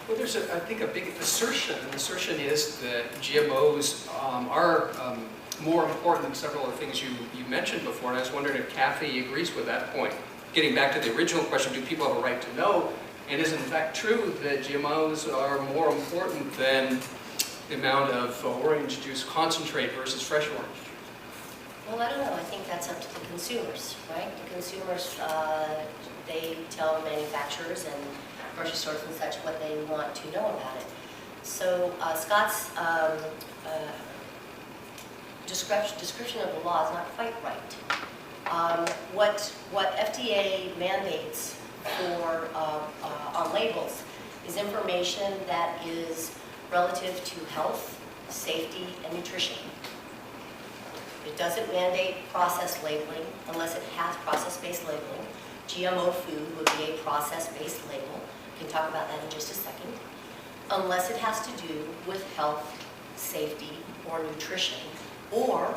Well, there's, I think, a big assertion. An assertion is that GMOs are more important than several of the things you mentioned before, and I was wondering if Kathy agrees with that point. Getting back to the original question, do people have a right to know? And is it in fact true that GMOs are more important than the amount of orange juice concentrate versus fresh orange juice? Well, I don't know. I think that's up to the consumers, right? The consumers, they tell manufacturers and grocery stores and such what they want to know about it. So Scott's description of the law is not quite right. What FDA mandates for on labels is information that is relative to health, safety, and nutrition. It doesn't mandate process labeling unless it has process-based labeling. GMO food would be a process-based label. We can talk about that in just a second. Unless it has to do with health, safety, or nutrition, or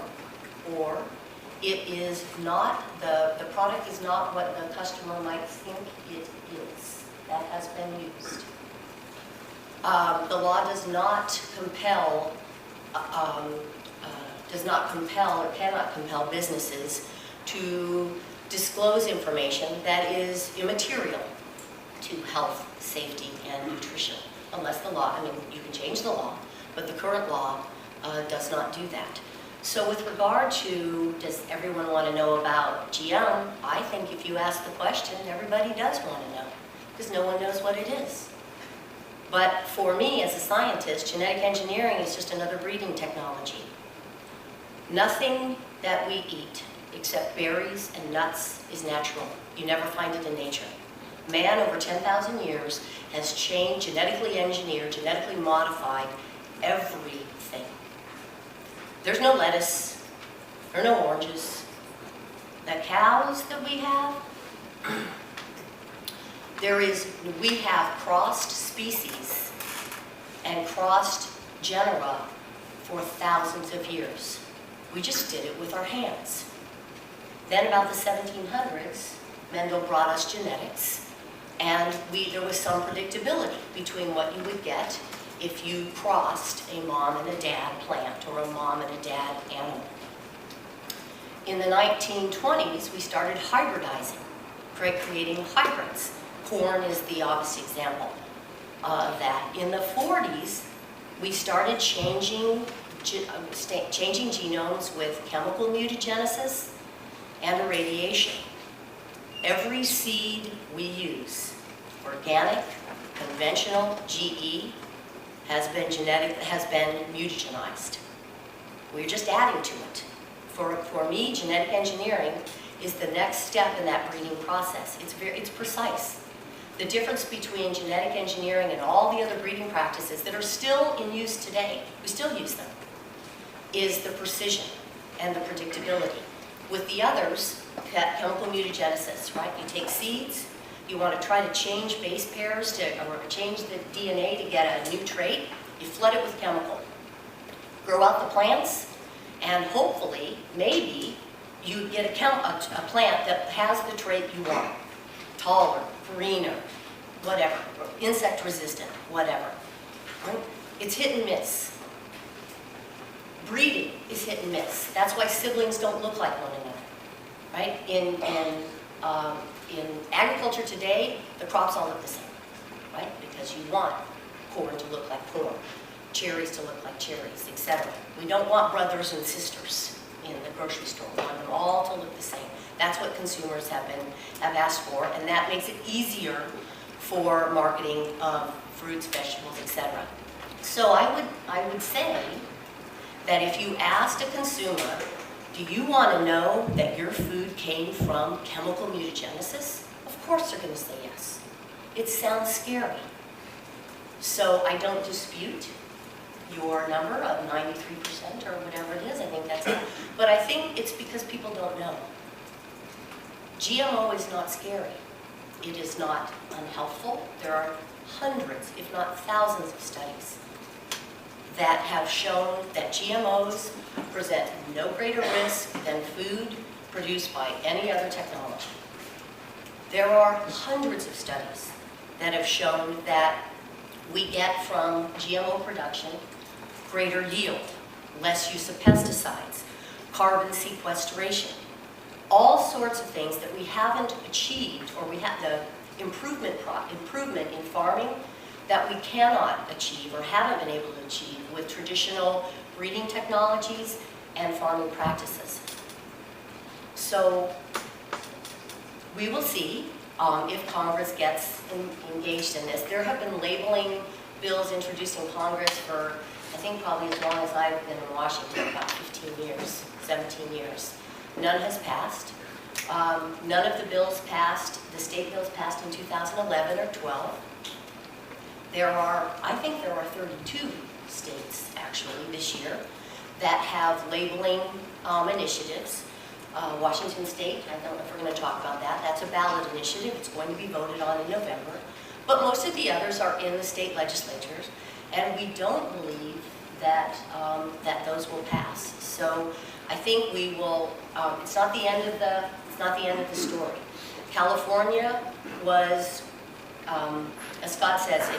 it is not, the product is not what the customer might think it is. That has been used. The law does not compel, or cannot compel businesses to disclose information that is immaterial to health, safety, and nutrition. Unless the law, I mean, you can change the law, but the current law does not do that. So with regard to, does everyone want to know about GM, I think if you ask the question, everybody does want to know, because no one knows what it is. But for me, as a scientist, genetic engineering is just another breeding technology. Nothing that we eat, except berries and nuts, is natural. You never find it in nature. Man, over 10,000 years, has changed, genetically engineered, genetically modified everything. There's no lettuce, there are no oranges. The cows that we have, we have crossed species and crossed genera for thousands of years. We just did it with our hands. Then about the 1700s, Mendel brought us genetics, and there was some predictability between what you would get if you crossed a mom and a dad plant or a mom and a dad animal. In the 1920s, we started hybridizing, creating hybrids. Corn is the obvious example of that. In the 40s, we started changing genomes with chemical mutagenesis and irradiation. Every seed we use, organic, conventional, GE, has been mutagenized. We're just adding to it. For me, genetic engineering is the next step in that breeding process. It's precise. The difference between genetic engineering and all the other breeding practices that are still in use today, we still use them, is the precision and the predictability. With the others, chemical mutagenesis, right? You take seeds, you want to try to change base pairs or change the DNA to get a new trait, you flood it with chemical. Grow out the plants, and hopefully, maybe, you get a plant that has the trait you want. Taller, greener, whatever, insect resistant, whatever. Right? It's hit and miss. Breeding is hit and miss. That's why siblings don't look like one another. Right? In agriculture today, the crops all look the same, right? Because you want corn to look like corn, cherries to look like cherries, etc. We don't want brothers and sisters in the grocery store. We want them all to look the same. That's what consumers have asked for, and that makes it easier for marketing of fruits, vegetables, etc. So I would say that if you asked a consumer, do you want to know that your food came from chemical mutagenesis? Of course they're going to say yes. It sounds scary. So I don't dispute your number of 93% or whatever it is. I think that's it. But I think it's because people don't know. GMO is not scary. It is not unhelpful. There are hundreds, if not thousands of studies that have shown that GMOs present no greater risk than food produced by any other technology. There are hundreds of studies that have shown that we get from GMO production greater yield, less use of pesticides, carbon sequestration, all sorts of things that we haven't achieved, or we have the improvement in farming that we cannot achieve or haven't been able to achieve with traditional breeding technologies and farming practices. So we will see if Congress gets engaged in this. There have been labeling bills introduced in Congress for, I think, probably as long as I've been in Washington, about 15 years, 17 years. None has passed. None of the bills passed, the state bills passed in 2011 or 12. I think there are 32 states, actually, this year that have labeling initiatives. Washington State, I don't know if we're going to talk about that. That's a ballot initiative. It's going to be voted on in November. But most of the others are in the state legislatures, and we don't believe that, that those will pass. So I think we will, it's not the end of the story. California was, as Scott says,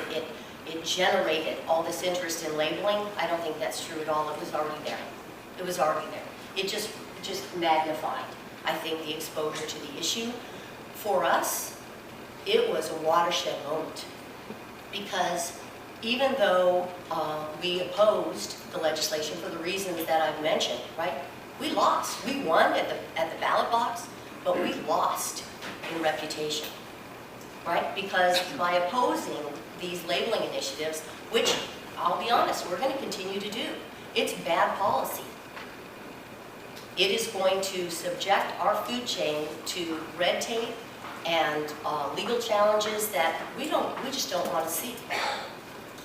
it generated all this interest in labeling. I don't think that's true at all. It was already there. It was already there. It just magnified, I think, the exposure to the issue. For us, it was a watershed moment, because even though we opposed the legislation for the reasons that I've mentioned, right? We lost. We won at the ballot box, but we lost in reputation, right? Because by opposing these labeling initiatives, which, I'll be honest, we're going to continue to do, it's bad policy. It is going to subject our food chain to red tape and legal challenges that we just don't want to see.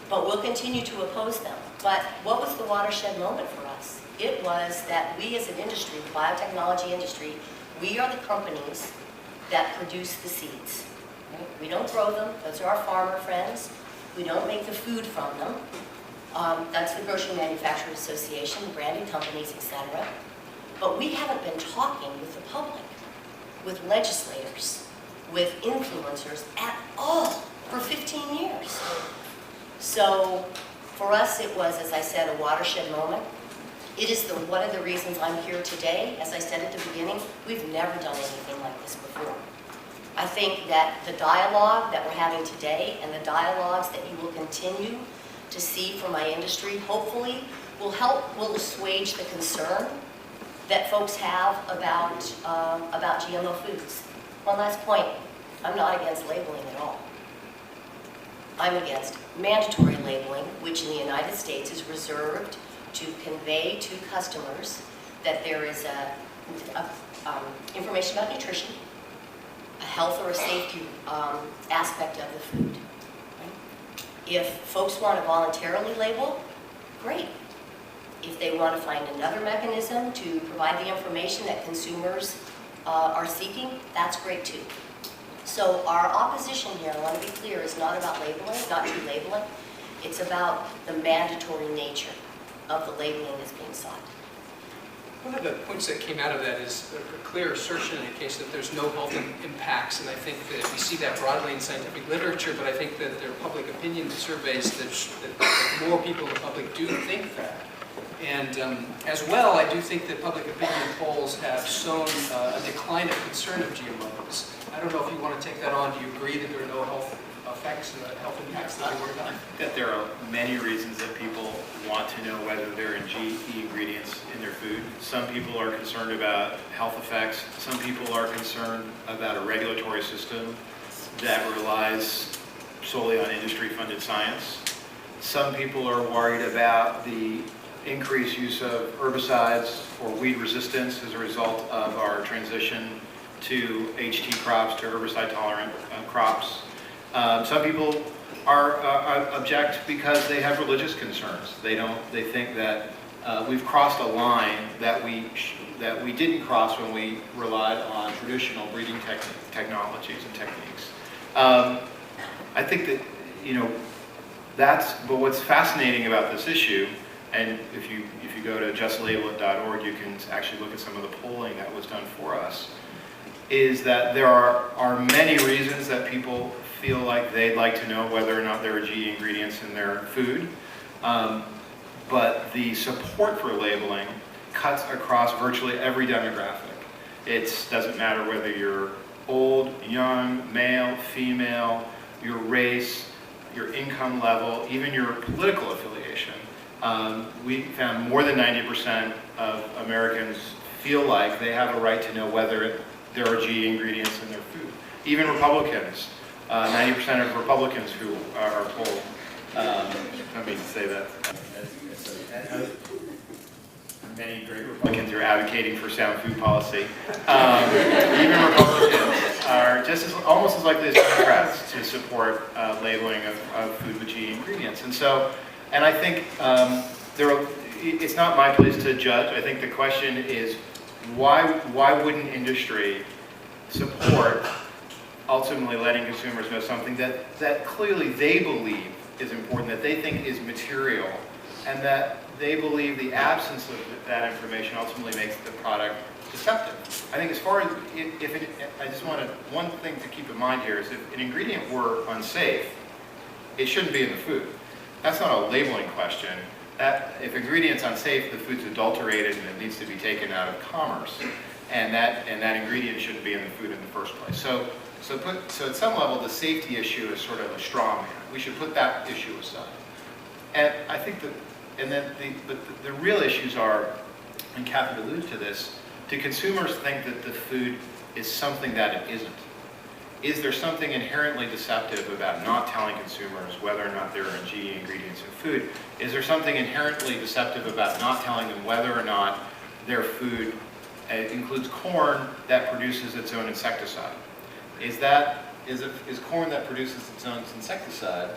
But we'll continue to oppose them. But what was the watershed moment for us? It was that we as an industry, the biotechnology industry, we are the companies that produce the seeds. Right? We don't grow them. Those are our farmer friends. We don't make the food from them. That's the Grocery Manufacturers Association, the branded companies, etc. But we haven't been talking with the public, with legislators, with influencers at all for 15 years. So for us, it was, as I said, a watershed moment. It is one of the reasons I'm here today. As I said at the beginning, we've never done anything like this before. I think that the dialogue that we're having today and the dialogues that you will continue to see from my industry, hopefully, will assuage the concern that folks have about GMO foods. One last point, I'm not against labeling at all. I'm against mandatory labeling, which in the United States is reserved to convey to customers that there is information about nutrition, a health or a safety aspect of the food. Right? If folks want to voluntarily label, great. If they want to find another mechanism to provide the information that consumers are seeking, that's great too. So our opposition here, I want to be clear, is not about labeling, not to labeling. It's about the mandatory nature of the labeling that's being sought. One of the points that came out of that is a clear assertion in the case that there's no health impacts, and I think that we see that broadly in scientific literature, but I think that there are public opinion surveys that more people in the public do think that. And as well, I do think that public opinion polls have shown a decline of concern of GMOs. I don't know if you want to take that on. Do you agree that there are no health effects and health impacts that we work on? I think that there are many reasons that people want to know whether there are GE ingredients in their food. Some people are concerned about health effects. Some people are concerned about a regulatory system that relies solely on industry-funded science. Some people are worried about the increased use of herbicides or weed resistance as a result of our transition to HT crops, to herbicide-tolerant crops. Some people are object because they have religious concerns. They think that we've crossed a line that we didn't cross when we relied on traditional breeding technologies and techniques. I think that but what's fascinating about this issue, and if you go to justlabellit.org, you can actually look at some of the polling that was done for us, is that there are many reasons that people feel like they'd like to know whether or not there are GE ingredients in their food. But the support for labeling cuts across virtually every demographic. It doesn't matter whether you're old, young, male, female, your race, your income level, even your political affiliation. We found more than 90% of Americans feel like they have a right to know whether there are GE ingredients in their food. Even Republicans, 90% of Republicans who are polled. I mean to say that. Many great Republicans are advocating for sound food policy. Even Republicans are just almost as likely as Democrats to support labeling of food with GE ingredients. And I think it's not my place to judge. I think the question is, why wouldn't industry support ultimately letting consumers know something that clearly they believe is important, that they think is material, and that they believe the absence of that information ultimately makes the product deceptive. I think as far as, I just want one thing to keep in mind here is if an ingredient were unsafe, it shouldn't be in the food. That's not a labeling question. If ingredient's unsafe, the food's adulterated and it needs to be taken out of commerce. And that ingredient shouldn't be in the food in the first place. So at some level, the safety issue is sort of a straw man. We should put that issue aside. And I think that, and then the real issues are, and Cathleen alluded to this, do consumers think that the food is something that it isn't? Is there something inherently deceptive about not telling consumers whether or not there are GE ingredients in food? Is there something inherently deceptive about not telling them whether or not their food includes corn that produces its own insecticide? Is corn that produces its own insecticide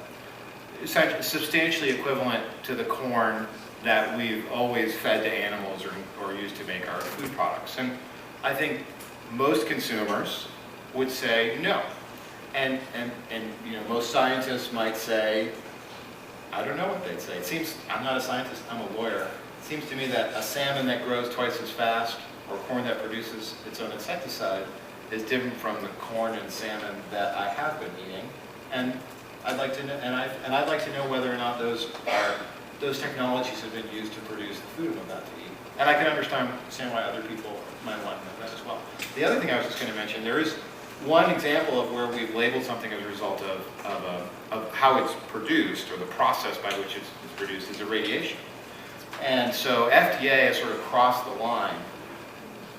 substantially equivalent to the corn that we've always fed to animals or used to make our food products? And I think most consumers would say no. And most scientists might say, I don't know what they'd say. It seems, I'm not a scientist, I'm a lawyer. It seems to me that a salmon that grows twice as fast or corn that produces its own insecticide is different from the corn and salmon that I have been eating. And I'd like to know, I'd like to know whether or not those technologies have been used to produce the food I'm about to eat. And I can understand why other people might want to know that as well. The other thing I was just going to mention, there is one example of where we've labeled something as a result of how it's produced, or the process by which it's produced, is irradiation. And so FDA has sort of crossed the line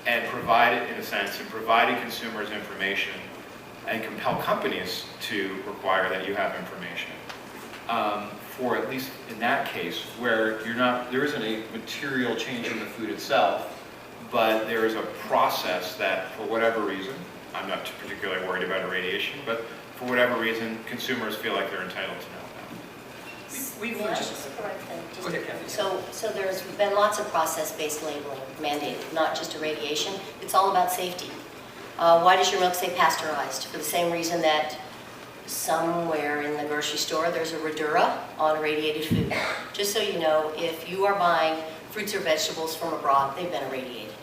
and provided, in a sense, and provided consumers information and compel companies to require that you have information. For at least in that case, where there isn't a material change in the food itself, but there is a process that, for whatever reason, I'm not particularly worried about irradiation, but for whatever reason, consumers feel like they're entitled to know about. May I just correct them? Go ahead, Kathy. So there's been lots of process-based labeling mandated, not just irradiation. It's all about safety. Why does your milk say pasteurized? For the same reason that somewhere in the grocery store there's a Redura on irradiated food. Just so you know, if you are buying fruits or vegetables from abroad, they've been irradiated,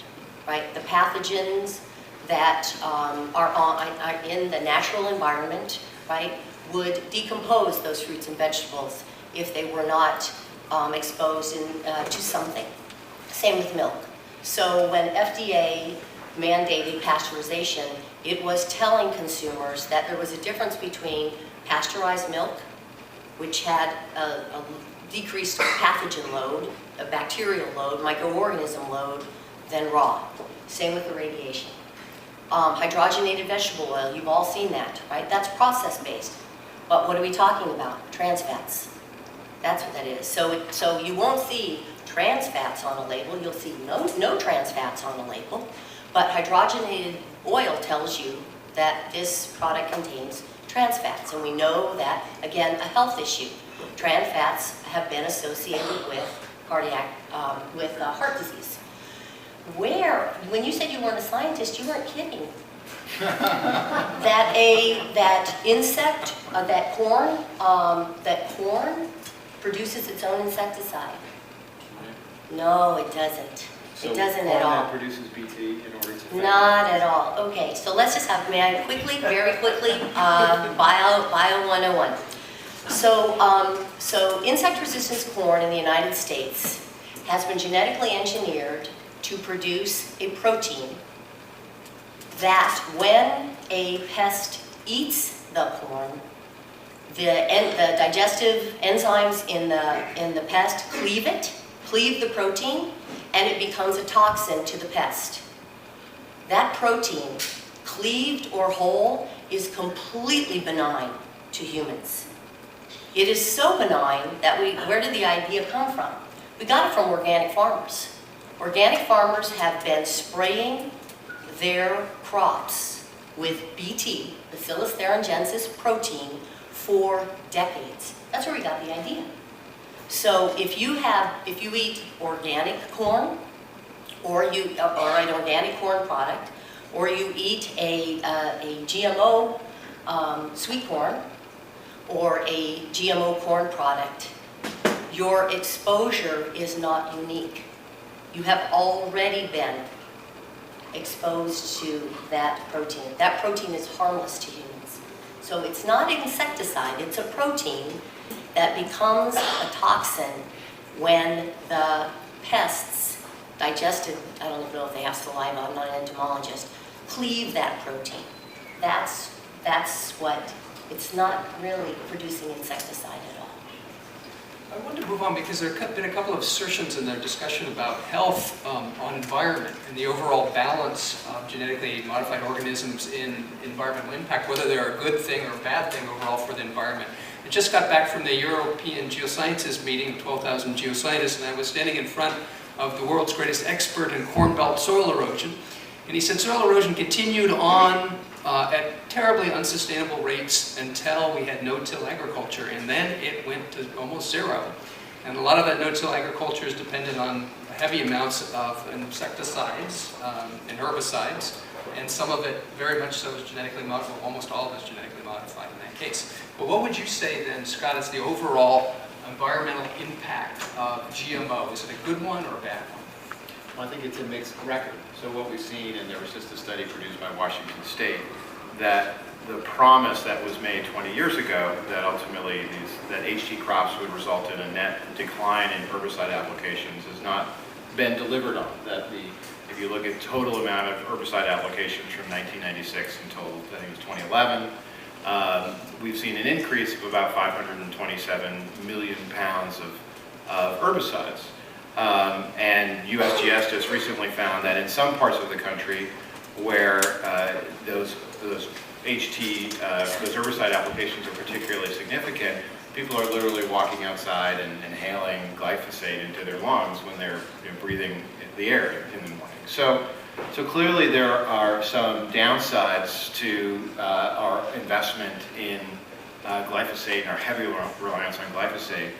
right? The pathogens that are in the natural environment, right, would decompose those fruits and vegetables if they were not exposed to something. Same with milk. So when FDA mandated pasteurization, it was telling consumers that there was a difference between pasteurized milk, which had a decreased pathogen load, a bacterial load, microorganism load, than raw. Same with the radiation. Hydrogenated vegetable oil, you've all seen that, right? That's process-based. But what are we talking about? Trans fats. That's what that is. So you won't see trans fats on a label. You'll see no trans fats on a label. But hydrogenated oil tells you that this product contains trans fats. And we know that, again, a health issue. Trans fats have been associated with heart disease. When you said you weren't a scientist, you weren't kidding. That corn produces its own insecticide. No, it doesn't. So It doesn't at corn all. that produces BT in order to... Not at all. Okay, so let's just have, may I quickly, very quickly, Bio 101. So insect-resistant corn in the United States has been genetically engineered to produce a protein that when a pest eats the corn, the digestive enzymes in the pest cleave the protein, and it becomes a toxin to the pest. That protein, cleaved or whole, is completely benign to humans. It is so benign that where did the idea come from? We got it from organic farmers. Organic farmers have been spraying their crops with BT, Bacillus thuringiensis protein, for decades. That's where we got the idea. So if you eat organic corn, or an organic corn product, or you eat a GMO sweet corn, or a GMO corn product, your exposure is not unique. You have already been exposed to that protein. That protein is harmless to humans. So it's not an insecticide, it's a protein that becomes a toxin when the pests digested, I don't even know if they have saliva, I'm not an entomologist, cleave that protein. That's what, it's not really producing insecticide at all. I wanted to move on because there have been a couple of assertions in their discussion about health on environment and the overall balance of genetically modified organisms in environmental impact, whether they're a good thing or a bad thing overall for the environment. I just got back from the European Geosciences meeting, 12,000 geoscientists, and I was standing in front of the world's greatest expert in corn belt soil erosion. And he said soil erosion continued on at terribly unsustainable rates until we had no-till agriculture, and then it went to almost zero. And a lot of that no-till agriculture is dependent on heavy amounts of insecticides and herbicides, and some of it very much so is genetically modified, almost all of it is genetically modified in that case. But what would you say then, Scott, is the overall environmental impact of GMO? Is it a good one or a bad one? Well, I think it's a mixed record. So what we've seen, and there was just a study produced by Washington State, that the promise that was made 20 years ago that ultimately that HT crops would result in a net decline in herbicide applications has not been delivered on. If you look at total amount of herbicide applications from 1996 until I think it was 2011, we've seen an increase of about 527 million pounds of herbicides. And USGS just recently found that in some parts of the country where those herbicide applications are particularly significant, people are literally walking outside and inhaling glyphosate into their lungs when they're breathing the air in the morning. So clearly there are some downsides to our investment in glyphosate and our heavy reliance on glyphosate.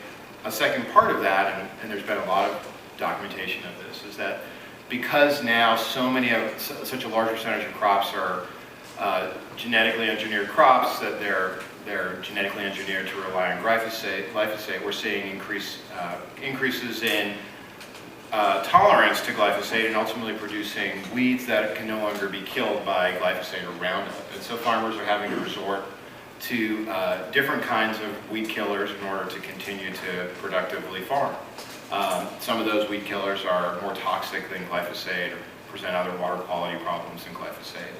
A second part of that, and there's been a lot of documentation of this, is that because now such a large percentage of crops are genetically engineered crops, that they're genetically engineered to rely on glyphosate, we're seeing increases in tolerance to glyphosate and ultimately producing weeds that can no longer be killed by glyphosate or Roundup. And so farmers are having to resort to different kinds of weed killers in order to continue to productively farm. Some of those weed killers are more toxic than glyphosate or present other water quality problems than glyphosate.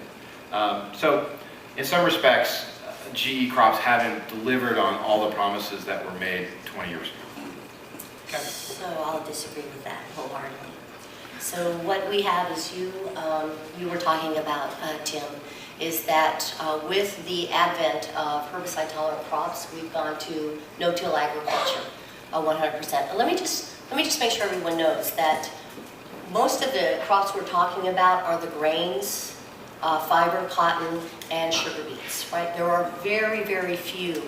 So in some respects, GE crops haven't delivered on all the promises that were made 20 years ago. Okay. So I'll disagree with that wholeheartedly. So what we have is you were talking about, Tim, is that with the advent of herbicide-tolerant crops, we've gone to no-till agriculture, 100%. Let me just make sure everyone knows that most of the crops we're talking about are the grains, fiber, cotton, and sugar beets, right? There are very, very few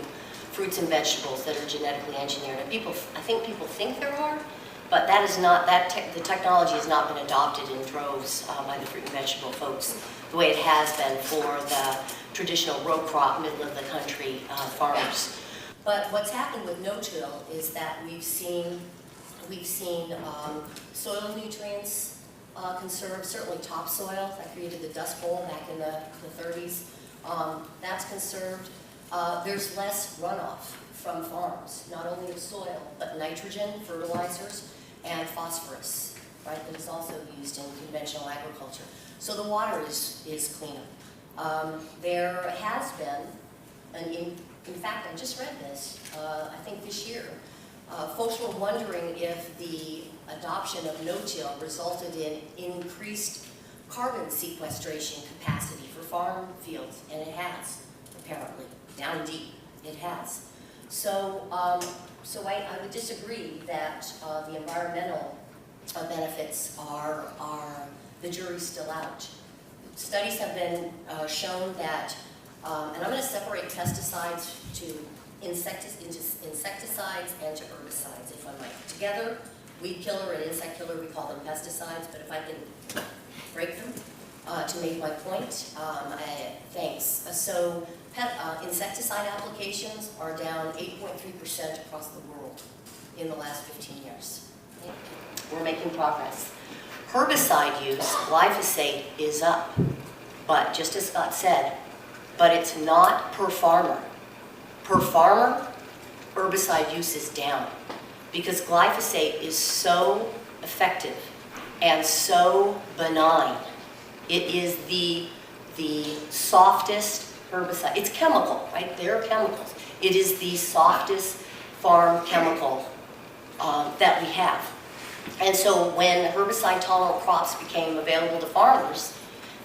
fruits and vegetables that are genetically engineered. And I think people think there are, but that is not, the technology has not been adopted in droves by the fruit and vegetable folks the way it has been for the traditional row crop, middle of the country farmers. But what's happened with no-till is that we've seen soil nutrients conserved, certainly topsoil. I created the Dust Bowl back in the 30s. That's conserved. There's less runoff from farms, not only of soil, but nitrogen, fertilizers, and phosphorus, right, that is also used in conventional agriculture. So the water is cleaner. There has been, in fact, I just read this, I think this year, folks were wondering if the adoption of no-till resulted in increased carbon sequestration capacity for farm fields, and it has, apparently, down deep, it has. So, I would disagree that the environmental benefits are the jury's still out. Studies have been shown that, and I'm going to separate pesticides into insecticides and to herbicides, if I might. Together, weed killer and insect killer, we call them pesticides, but if I can break them to make my point, thanks. So, insecticide applications are down 8.3% across the world in the last 15 years. Okay? We're making progress. Herbicide use, glyphosate, is up, but just as Scott said, but it's not per farmer. Per farmer, herbicide use is down because glyphosate is so effective and so benign. It is the softest herbicide. It's chemical, right? They're chemicals. It is the softest farm chemical that we have. And so when herbicide-tolerant crops became available to farmers,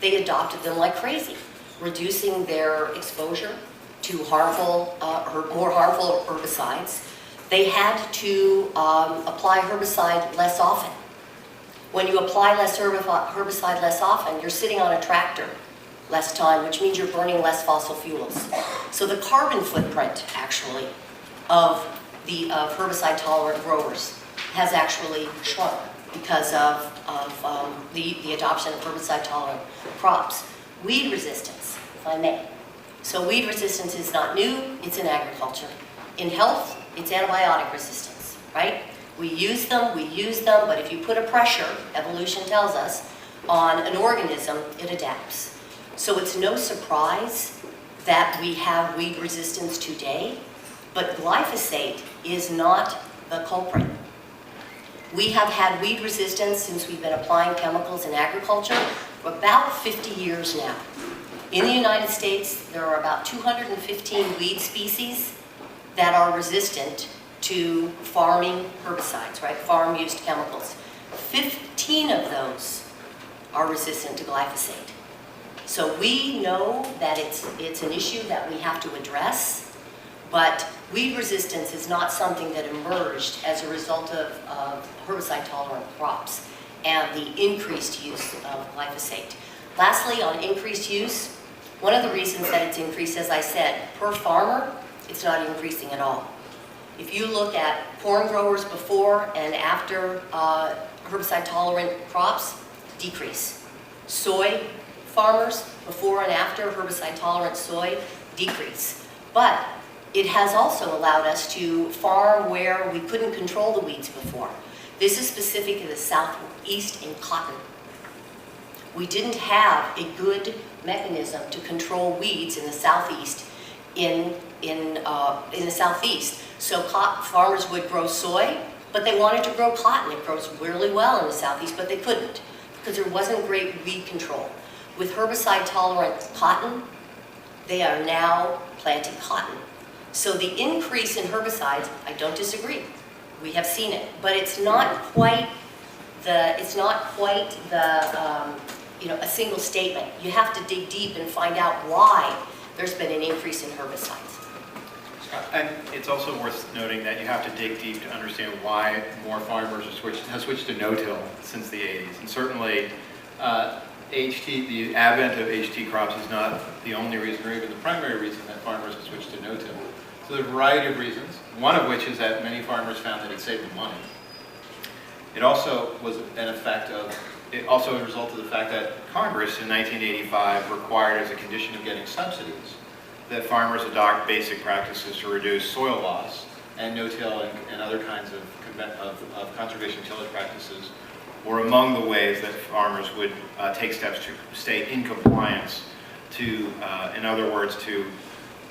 they adopted them like crazy, reducing their exposure to harmful, more harmful herbicides. They had to apply herbicide less often. When you apply less herbicide less often, you're sitting on a tractor less time, which means you're burning less fossil fuels. So the carbon footprint, actually, of herbicide-tolerant growers has actually shrunk because of the adoption of herbicide-tolerant crops. Weed resistance, if I may. So weed resistance is not new, it's in agriculture. In health, it's antibiotic resistance, right? We use them, but if you put a pressure, evolution tells us, on an organism, it adapts. So it's no surprise that we have weed resistance today, but glyphosate is not the culprit. We have had weed resistance since we've been applying chemicals in agriculture for about 50 years now. In the United States, there are about 215 weed species that are resistant to farming herbicides, right? Farm-used chemicals. 15 of those are resistant to glyphosate. So we know that it's an issue that we have to address, but weed resistance is not something that emerged as a result of herbicide-tolerant crops and the increased use of glyphosate. Lastly, on increased use, one of the reasons that it's increased, as I said, per farmer, it's not increasing at all. If you look at corn growers before and after herbicide-tolerant crops, decrease. Soy farmers before and after herbicide-tolerant soy, decrease. But it has also allowed us to farm where we couldn't control the weeds before. This is specific to the southeast in cotton. We didn't have a good mechanism to control weeds in the southeast in the southeast. So farmers would grow soy, but they wanted to grow cotton. It grows really well in the southeast, but they couldn't because there wasn't great weed control. With herbicide-tolerant cotton, they are now planting cotton. So the increase in herbicides, I don't disagree. We have seen it, but it's not quite a single statement. You have to dig deep and find out why there's been an increase in herbicides. And it's also worth noting that you have to dig deep to understand why more farmers have switched to no-till since the 80s. And certainly, the advent of HT crops is not the only reason or even the primary reason that farmers have switched to no-till. So there are a variety of reasons, one of which is that many farmers found that it saved them money. It also was it also a result of the fact that Congress in 1985 required as a condition of getting subsidies that farmers adopt basic practices to reduce soil loss, and no-till and other kinds of conservation tillage practices or among the ways that farmers would take steps to stay in compliance to, in other words, to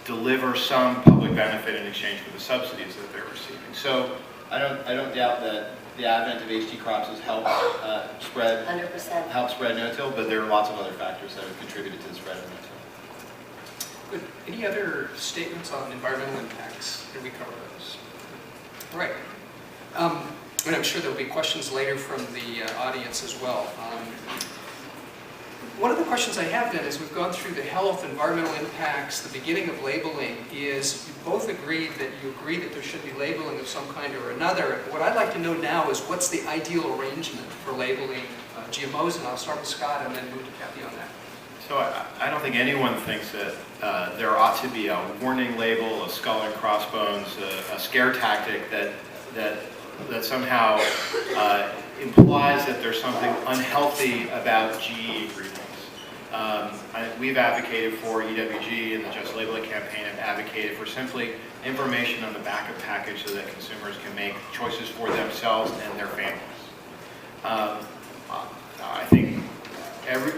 deliver some public benefit in exchange for the subsidies that they're receiving. So I don't doubt that the advent of HT crops has helped spread 100%. no-till, but there are lots of other factors that have contributed to the spread of no-till. Good. Any other statements on environmental impacts? Did we cover those? All right. And I'm sure there'll be questions later from the audience as well. One of the questions I have then, as we've gone through the health, environmental impacts, the beginning of labeling, is you both agreed that you agree that there should be labeling of some kind or another. What I'd like to know now is what's the ideal arrangement for labeling GMOs, and I'll start with Scott and then move to Kathy on that. So I don't think anyone thinks that there ought to be a warning label, a skull and crossbones, a scare tactic that somehow implies that there's something unhealthy about GE ingredients. We've advocated for EWG and the Just Labeling campaign have advocated for simply information on the back of package so that consumers can make choices for themselves and their families. I think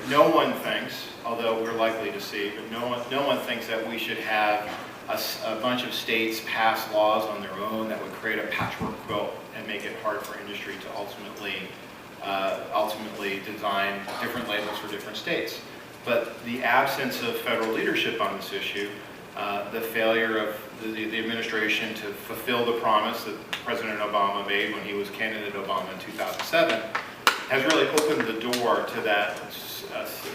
no one thinks, although we're likely to see, but no one thinks that we should have a bunch of states pass laws on their own that would create a patchwork quilt and make it hard for industry to ultimately design different labels for different states. But the absence of federal leadership on this issue, the failure of the administration to fulfill the promise that President Obama made when he was candidate Obama in 2007, has really opened the door to that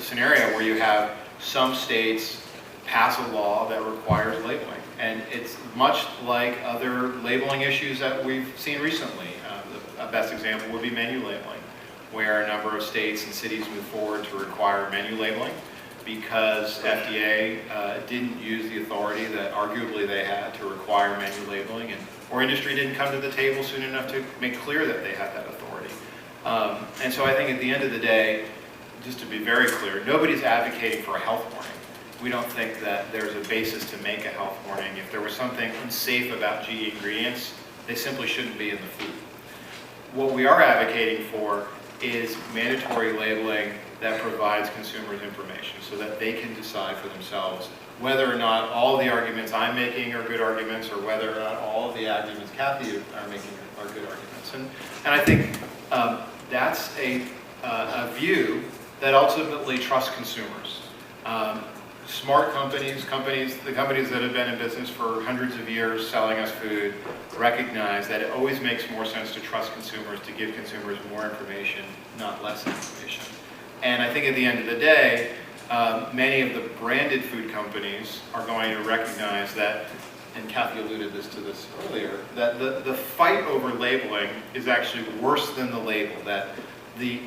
scenario where you have some states pass a law that requires labeling. And it's much like other labeling issues that we've seen recently. The best example would be menu labeling, where a number of states and cities moved forward to require menu labeling because FDA didn't use the authority that arguably they had to require menu labeling, or industry didn't come to the table soon enough to make clear that they had that authority. And so I think at the end of the day, just to be very clear, nobody's advocating for a health warning. We don't think that there's a basis to make a health warning. If there was something unsafe about GE ingredients, they simply shouldn't be in the food. What we are advocating for is mandatory labeling that provides consumers information so that they can decide for themselves whether or not all the arguments I'm making are good arguments or whether or not all of the arguments Kathy are making are good arguments. And I think that's a view that ultimately trusts consumers. Smart companies, the companies that have been in business for hundreds of years selling us food, recognize that it always makes more sense to trust consumers, to give consumers more information, not less information. And I think at the end of the day, many of the branded food companies are going to recognize that, and Kathy alluded to this earlier, that the fight over labeling is actually worse than the label, that the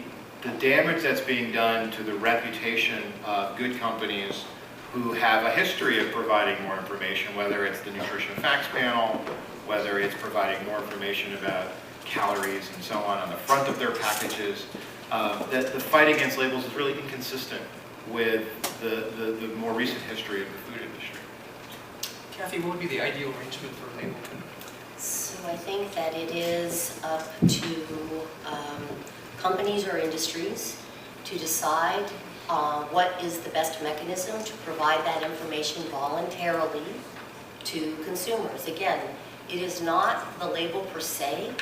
damage that's being done to the reputation of good companies who have a history of providing more information, whether it's the Nutrition Facts Panel, whether it's providing more information about calories and so on the front of their packages, that the fight against labels is really inconsistent with the more recent history of the food industry. Kathy, what would be the ideal arrangement for labeling? So I think that it is up to companies or industries to decide what is the best mechanism to provide that information voluntarily to consumers. Again, it is not the label per se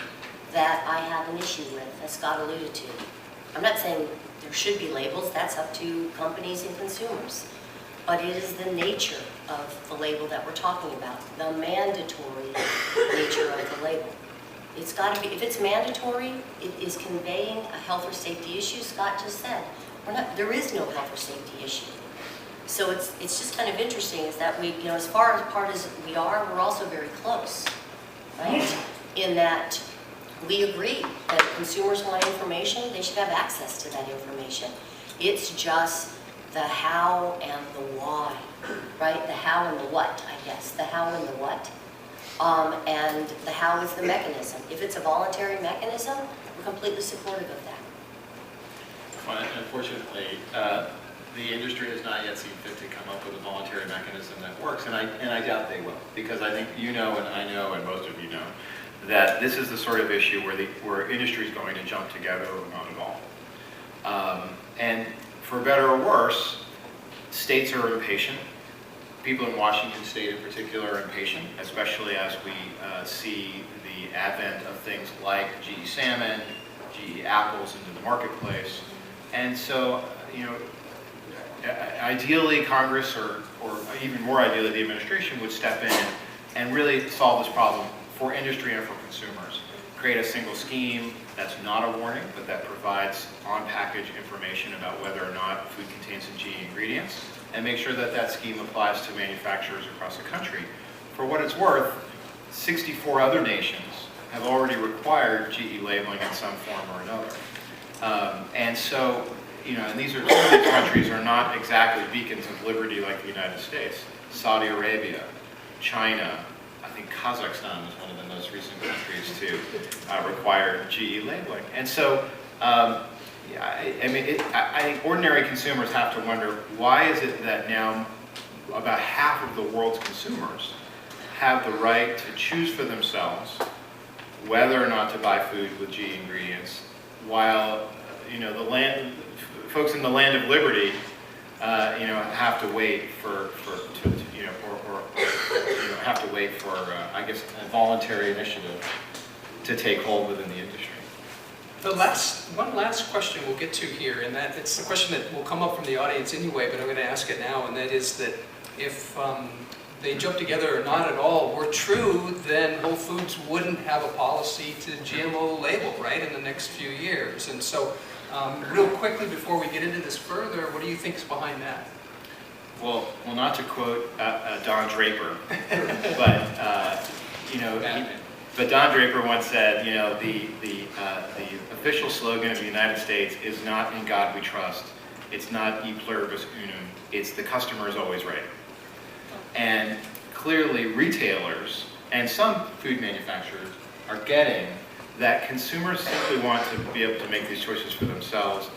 that I have an issue with, as Scott alluded to. I'm not saying there should be labels, that's up to companies and consumers. But it is the nature of the label that we're talking about, the mandatory nature of the label. It's got to be, if it's mandatory, it is conveying a health or safety issue. Scott just said, there is no health or safety issue. So it's just kind of interesting is that we, as far apart as we are, we're also very close, right? In that we agree that if consumers want information, they should have access to that information. It's just the how and the why, right? The how and the what, I guess. The how and the what. And the how is the mechanism. If it's a voluntary mechanism, we're completely supportive of that. Well, unfortunately, the industry has not yet seen fit to come up with a voluntary mechanism that works, and I doubt they will, because I think you know, and I know, and most of you know, that this is the sort of issue where industry is going to jump together or not at all. And for better or worse, states are impatient. People in Washington State in particular are impatient, especially as we see the advent of things like GE salmon, GE apples into the marketplace. And so, ideally Congress, or even more ideally the administration, would step in and really solve this problem for industry and for consumers. Create a single scheme that's not a warning, but that provides on-package information about whether or not food contains some GE ingredients, and make sure that that scheme applies to manufacturers across the country. For what it's worth, 64 other nations have already required GE labeling in some form or another. And so, and these countries are not exactly beacons of liberty like the United States. Saudi Arabia, China, I think Kazakhstan was one of the most recent countries to require GE labeling. And so, I think ordinary consumers have to wonder, why is it that now about half of the world's consumers have the right to choose for themselves whether or not to buy food with GE ingredients, while folks in the land of liberty, have to wait for I guess a voluntary initiative to take hold within the industry. One last question we'll get to here, and that it's a question that will come up from the audience anyway, but I'm going to ask it now, and that is that if they jump together or not at all were true, then Whole Foods wouldn't have a policy to GMO label, right, in the next few years. And so, real quickly before we get into this further, what do you think is behind that? Well, not to quote Don Draper, but but Don Draper once said, the official slogan of the United States is not "In God We Trust." It's not "E pluribus unum." It's "The customer is always right." And clearly, retailers and some food manufacturers are getting that consumers simply want to be able to make these choices for themselves.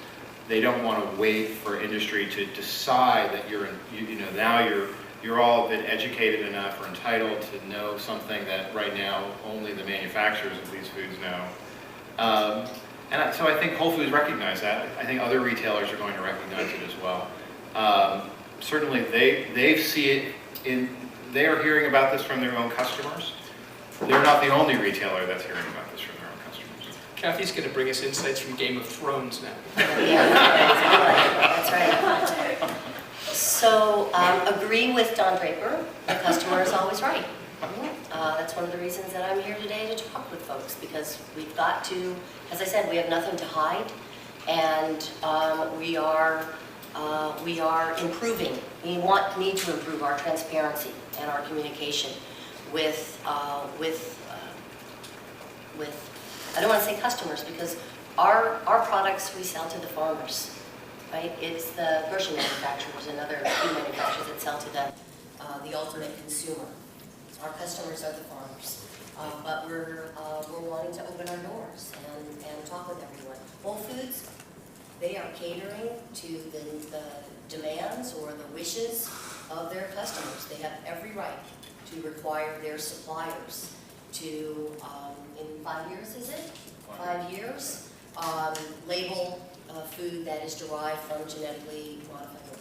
They don't want to wait for industry to decide that now you're all been educated enough or entitled to know something that right now only the manufacturers of these foods know. So I think Whole Foods recognize that. I think other retailers are going to recognize it as well. Certainly they see it they are hearing about this from their own customers. They're not the only retailer that's hearing about this from their own customers. Kathy's going to bring us insights from Game of Thrones now. Yeah, that's right. So, agree with Don Draper, the customer is always right. That's one of the reasons that I'm here today to talk with folks, because we've got to, as I said, we have nothing to hide, and we are improving. We need to improve our transparency and our communication with I don't want to say customers, because our products we sell to the farmers, right? It's the grocery manufacturers and other food manufacturers that sell to the ultimate consumer. Our customers are the farmers, but we're wanting to open our doors and talk with everyone. Whole Foods, they are catering to the demands or the wishes of their customers. They have every right to require their suppliers to, in 5 years, is it? 5 years, label food that is derived from genetically modified